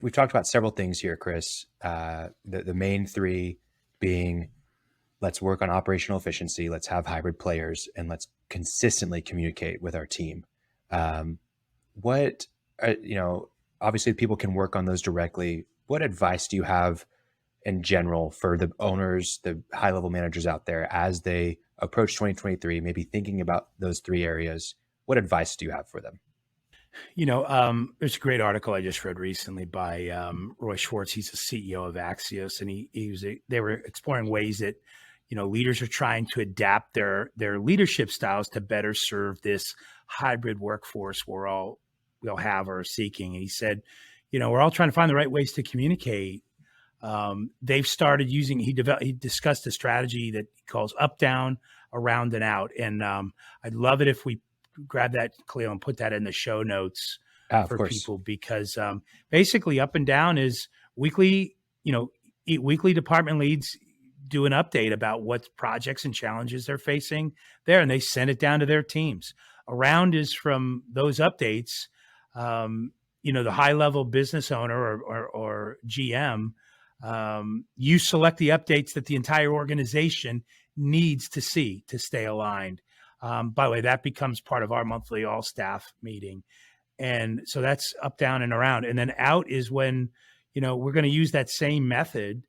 We've talked about several things here, Chris. The main three being let's work on operational efficiency, let's have hybrid players, and let's consistently communicate with our team. Um, what obviously people can work on those directly. What advice do you have in general for the owners, the high level managers out there as they approach 2023, maybe thinking about those three areas? What advice do you have for them? There's a great article I just read recently by Roy Schwartz. He's the CEO of Axios, and they were exploring ways that leaders are trying to adapt their leadership styles to better serve this hybrid workforce we all have or are seeking. And he said, we're all trying to find the right ways to communicate. They've started using. He discussed a strategy that he calls up, down, around, and out. And I'd love it if we grab that, Cleo, and put that in the show notes Of for course. people, because basically up and down is weekly. Weekly department leads do an update about what projects and challenges they're facing there, and they send it down to their teams. Around is from those updates. The high level business owner or GM, you select the updates that the entire organization needs to see to stay aligned. By the way, that becomes part of our monthly all staff meeting. And so that's up, down, and around. And then out is when, we're going to use that same method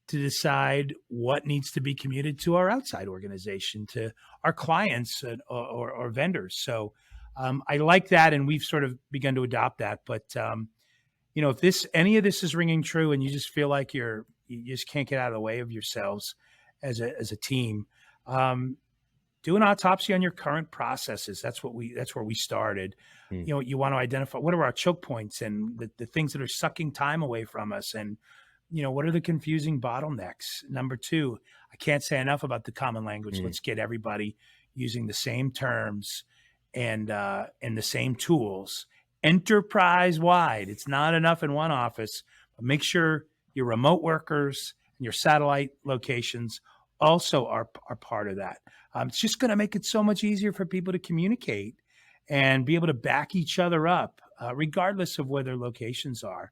to decide what needs to be communicated to our outside organization, to our clients or vendors. So I like that. And we've sort of begun to adopt that. But, if any of this is ringing true and you just feel like you just can't get out of the way of yourselves as a team, do an autopsy on your current processes. That's where we started. Hmm. You want to identify what are our choke points and the things that are sucking time away from us, and what are the confusing bottlenecks. Number two, I can't say enough about the common language. Hmm. Let's get everybody using the same terms and the same tools enterprise wide. It's not enough in one office, but make sure your remote workers and your satellite locations also are part of that. It's just going to make it so much easier for people to communicate and be able to back each other up, regardless of where their locations are.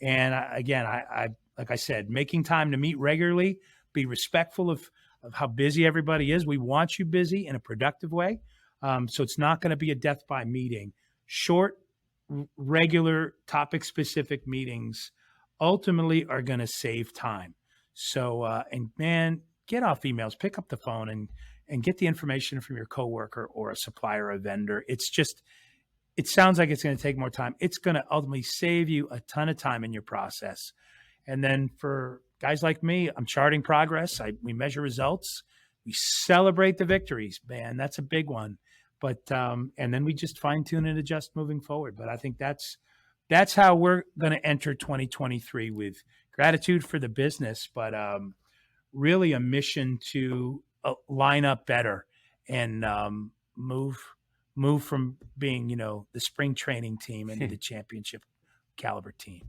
And I like I said, making time to meet regularly, be respectful of how busy everybody is. We want you busy in a productive way. So it's not going to be a death by meeting. Short, regular, topic specific meetings ultimately are going to save time. So, and man, get off emails, pick up the phone and get the information from your coworker or a supplier or a vendor. It sounds like it's going to take more time. It's going to ultimately save you a ton of time in your process. And then for guys like me, I'm charting progress. We measure results. We celebrate the victories, man. That's a big one. But and then we just fine tune and adjust moving forward. But I think that's how we're going to enter 2023, with gratitude for the business, but really a mission to line up better and move from being the spring training team into the championship caliber team.